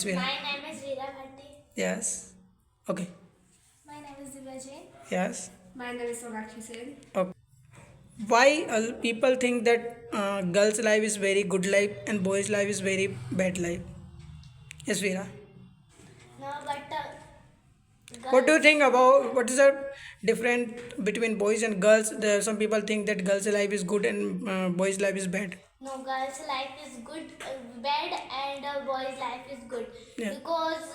Veera. My name is Veera Bhatti. Yes. Okay. My name is Divya Jain. Yes. My name is Sonakshi Sen. Okay. Why people think that girls' life is very good life and boys' life is very bad life? Yes, Veera. No, but What do you girls, think about what is the difference between boys and girls? There some people think that girls' life is good and boys' life is bad. no, girls' life is good, bad, and boys' life is good Yeah. because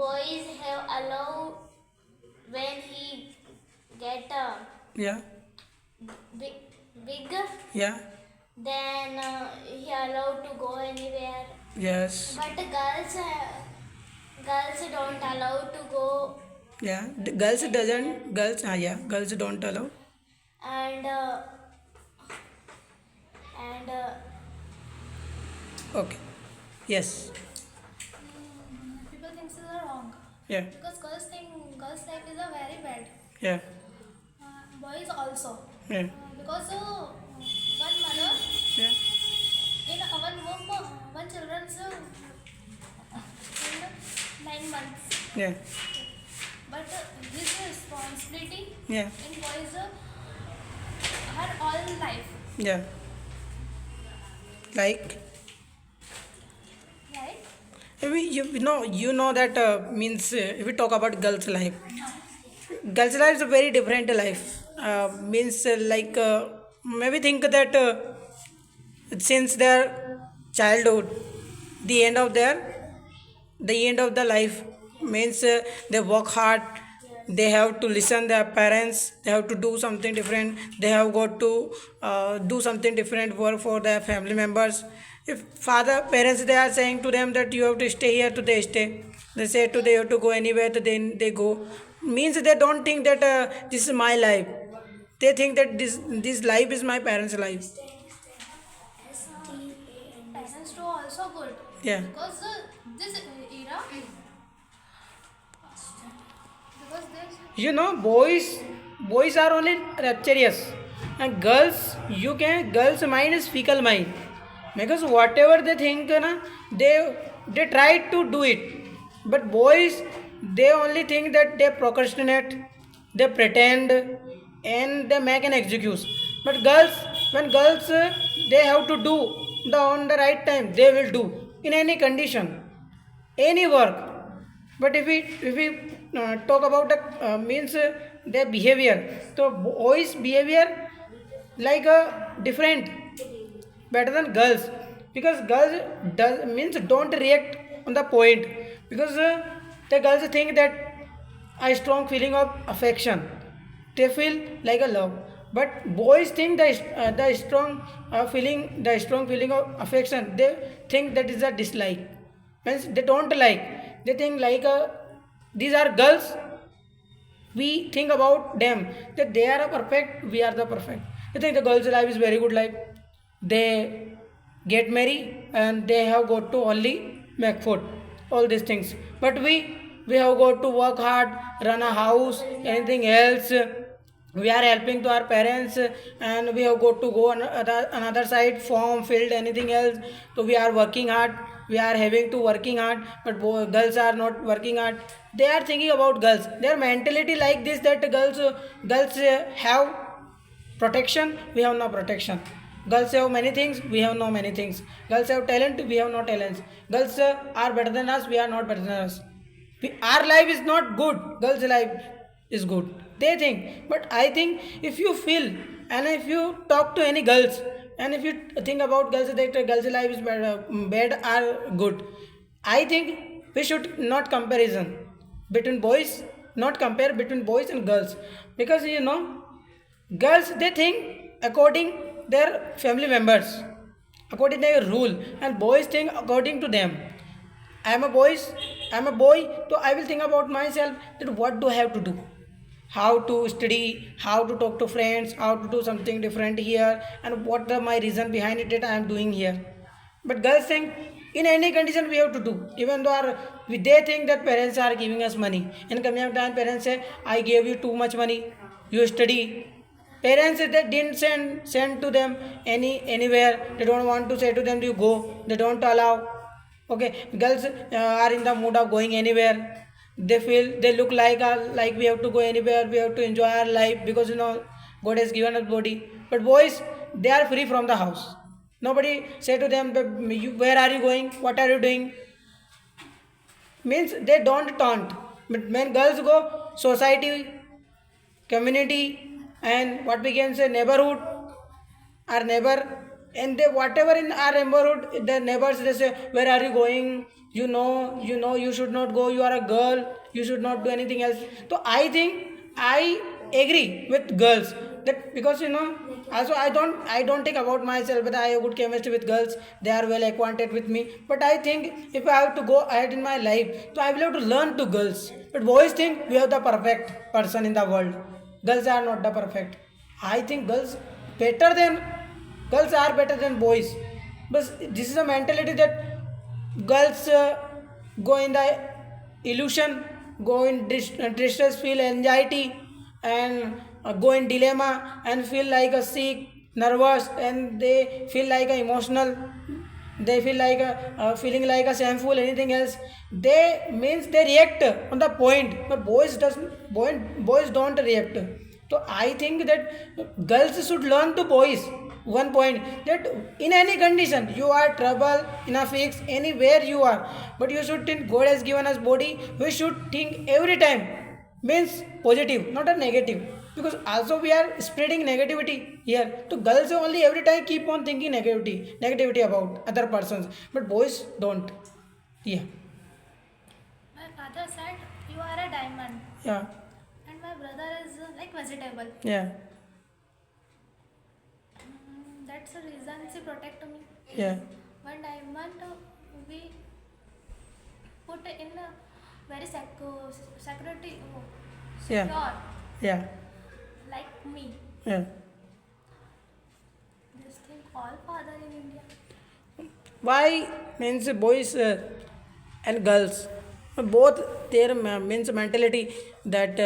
boys have allowed when he get Yeah. big, big, Yeah. then he allowed to go anywhere. Yes. But girls don't allow to go, Yeah. Girls doesn't. Girls. Yeah. Girls don't allow. and and Okay. Yes. people think this is wrong Yeah. because girls think girls' life is a very bad. Yeah. Boys also. Yeah. Because one mother Yeah. in one womb, one children's in 9 months. Yeah. But his responsibility Yeah. in boys her all life. Yeah. Like Right? you know that means if we talk about girls' life is a very different life. Means maybe think that since their childhood, the end of the life means they work hard. They have to listen their parents. They have to do something different. They have got to do something different for their family members. If father parents they are saying to them that you have to stay here, to they stay. They say to they have to go anywhere, to then they go. Means they don't think that this is my life. They think that this life is my parents' life. Parents too also good. Yeah. Because this era, because this You know, boys are only rapturous, and girls' mind is fickle mind, because whatever they think, na, they try to do it, but boys they only think that they procrastinate, they pretend, and they make an excuse. But when girls they have to do the on the right time, they will do in any condition, any work. But if we talk about the means their behavior, so boys behavior like different, better than girls, because girls does means don't react on the point, because the girls think that a strong feeling of affection, they feel like a love, but boys think the strong feeling of affection, they think that is a dislike, means they don't like, they think like these are girls, we think about them that they are a perfect, we are the perfect. I think the girls' life is very good life. They get married and they have got to only make food, all these things. But we have got to work hard, run a house, anything else. We are helping to our parents, and we have got to go on another side, farm, field, anything else. So we are working hard. We are having to working hard, but girls are not working hard. They are thinking about girls. Their mentality like this, that girls have protection, we have no protection. Girls have many things, we have no many things. Girls have talent, we have no talents. Girls are better than us, we are not better than us. Our life is not good, girls' life is good. They think, but I think if you feel and if you talk to any girls and if you think about girls that girls' life is bad or good, I think we should not comparison between boys, not compare between boys and girls, because girls they think according their family members, according their rule, and boys think according to them. I am a boy, so I will think about myself that what do I have to do, how to study, how to talk to friends, how to do something different here, and what the my reason behind it that I am doing here. But girls think in any condition we have to do, even though they think that parents are giving us money. In coming of time, parents say, I gave you too much money, you study. Parents they didn't send to them anywhere. They don't want to say to them you go. They don't allow. Okay, girls are in the mood of going anywhere. They feel they look like we have to go anywhere, we have to enjoy our life because God has given us body. But boys, they are free from the house. Nobody say to them, where are you going, what are you doing? Means they don't taunt. But when girls go, society, community, and what we can say neighborhood, our neighbor, and they whatever in our neighborhood, the neighbors, they say, where are you going, you should not go, you are a girl, you should not do anything else. So I think I agree with girls, that because also I don't think about myself, but I have good chemistry with girls, they are well acquainted with me. But I think if I have to go ahead in my life, so I will have to learn to girls. But boys think we have the perfect person in the world. Girls are not the perfect. I think better than girls are better than boys. But this is a mentality that girls go in the illusion, go in distress, feel anxiety, and go in dilemma, and feel like a sick, nervous, and they feel like a emotional. They feel like feeling like a shameful, anything else. They means they react on the point, but boys don't react. So I think that girls should learn to boys one point, that in any condition you are trouble in a fix anywhere you are, but you should think God has given us body, we should think every time means positive, not a negative. Because also we are spreading negativity here. To girls only every time keep on thinking negativity about other persons, but boys don't. Yeah. My father said, "You are a diamond," Yeah. and my brother is like vegetable. Yeah. That's the reason she protect me. Yeah. One diamond we put in a very security, Yeah. secure, Yeah. like me. Yeah. This thing all father in India. Why means boys and girls both their means mentality, that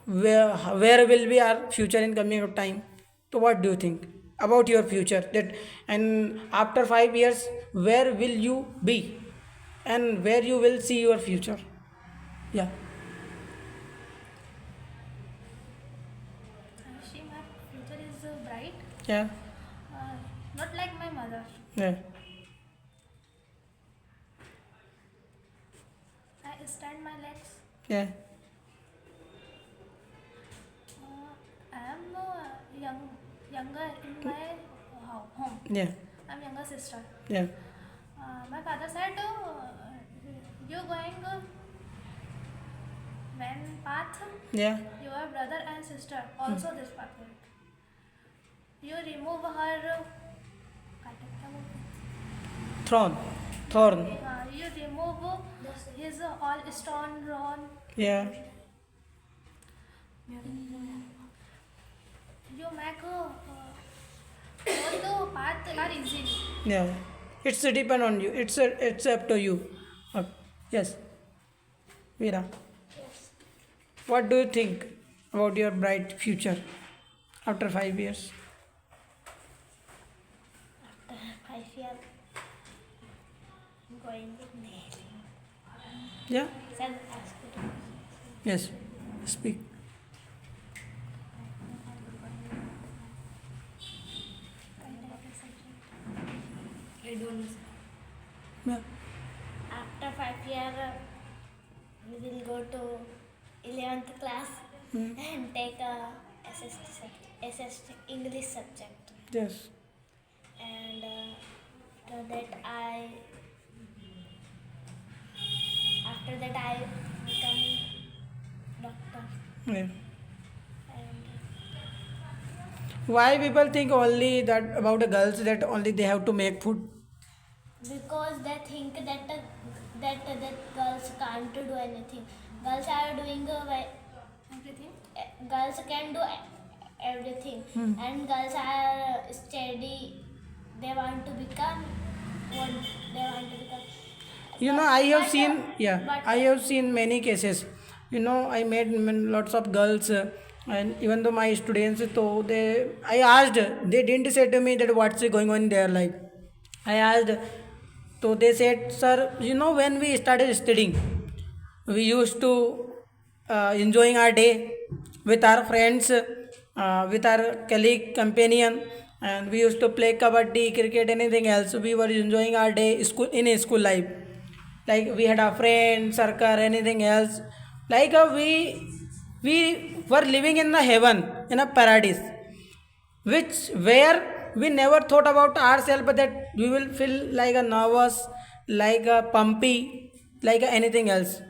where will be our future in coming of time. So what do you think about your future, that and after 5 years where will you be, and where you will see your future? Yeah. I see my future is bright, Yeah. not like my mother. Yeah. I stand my legs. Yeah. I am younger in my home. Yeah. I'm younger sister. Yeah. My father said, "You going when path, Yeah. your brother and sister also this path. You remove her. Thorn. You remove his all stone wrong. Yeah. You make both path are easy." Yeah. It's depend on you. It's up to you. Yes. Veera. Yes. What do you think about your bright future after 5 years? After 5 years, going with Nehru. Yeah. Self-hospital. Yes. Speak. I don't know. Yeah. After 5 years, we will go to 11th class and take a SST English subject. Yes. And after that I become doctor. Yeah. And Why people think only that about the girls, that only they have to make food? because they think that girls can't do anything. Girls are doing Everything. girls can do everything, and girls are steady. They want to become what they want to become. I have But, seen, but I have seen many cases. I met lots of girls, and even though my students, so I asked, they didn't say to me that what's going on in their life. I asked, So they said, sir, when we started studying, we used to enjoying our day with our friends, with our colleague, companion, and we used to play kabaddi, cricket, anything else. We were enjoying our day in a school life. Like we had a friend, circle, anything else. Like we were living in the heaven, in a paradise, which where we never thought about ourselves, but that we will feel like a nervous, like a pumpy, like a anything else.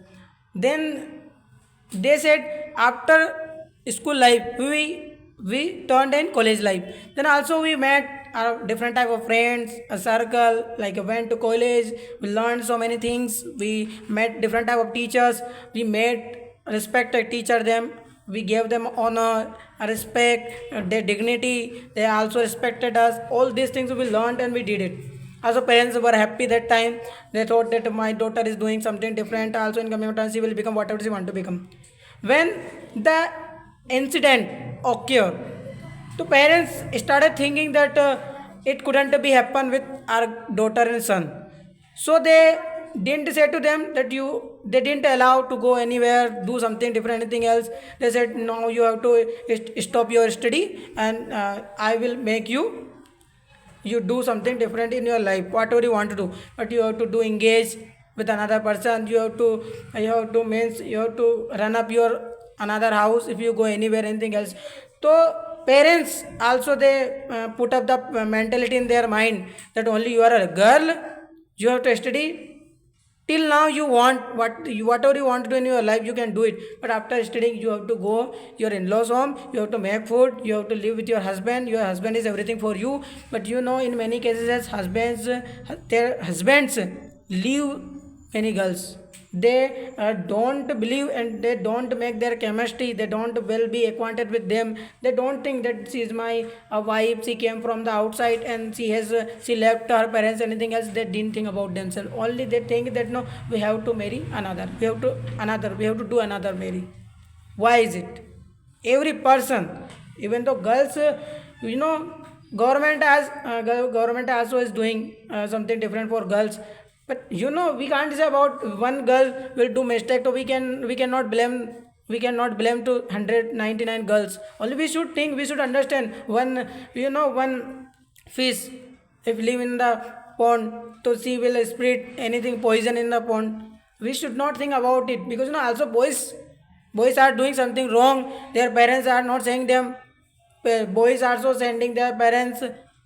Then they said after school life we turned in college life. Then also we met our different type of friends, a circle, like went to college, we learned so many things, we met different type of teachers, we made respect a teacher them, we gave them honor, respect, their dignity, they also respected us. All these things we learned and we did it. Also parents were happy that time. They thought that my daughter is doing something different. Also in coming time she will become whatever she want to become. When the incident occurred, the parents started thinking that it couldn't be happen with our daughter and son. So they didn't say to them that they didn't allow to go anywhere, do something different, anything else. They said no, you have to stop your study and I will make you do something different in your life, whatever you want to do, but you have to do engage with another person. You have to run up your another house if you go anywhere, anything else. So parents also they put up the mentality in their mind that only you are a girl, you have to study. Till now you want whatever you want to do in your life, you can do it, but after studying you have to go your in-laws home, you have to make food, you have to live with your husband is everything for you. But in many cases as husbands, their husbands leave many girls. They don't believe and they don't make their chemistry, they don't well be acquainted with them. They don't think that she is my wife, she came from the outside and she left her parents, anything else. They didn't think about themselves, only they think that no, we have to marry another, we have to do another marry. Why is it? Every person, even though girls, government also is doing something different for girls. But we can't say about one girl will do mistake, so we cannot blame to 199 girls. Only we should understand one fish if live in the pond, so she will spread anything poison in the pond. We should not think about it, because also boys are doing something wrong, their parents are not saying them. Boys are also sending their parents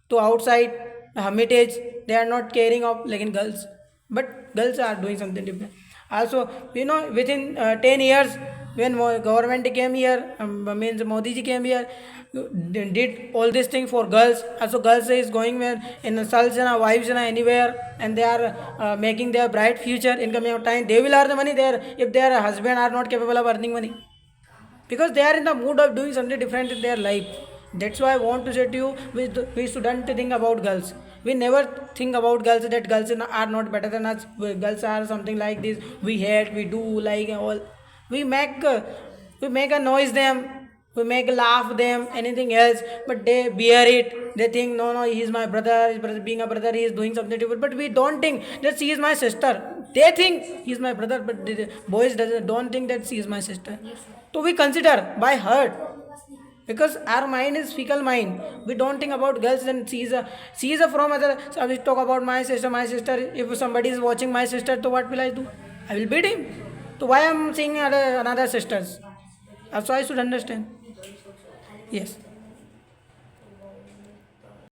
to outside hermitage, they are not caring of like in girls, but girls are doing something different. Also within 10 years when government came here, means Modi ji came here, did all this thing for girls. Also girls is going where in sons and wives and anywhere, and they are making their bright future. In coming time they will earn the money there if their husband are not capable of earning money, because they are in the mood of doing something different in their life. That's why I want to say to you, we shouldn't think about girls. We never think about girls that girls are not better than us, girls are something like this, we hate, we do like all. We make a noise them, we make laugh them, anything else, but they bear it. They think no, he is my brother, his brother being a brother, he is doing something different. But we don't think that she is my sister. They think he is my brother, but the boys don't think that she is my sister. So we consider by heart, because our mind is fickle mind. We don't think about girls. Then she is a from other. So we talk about my sister. If somebody is watching my sister, so what will I do? I will beat him. So why I am seeing another sisters? So I should understand. Yes.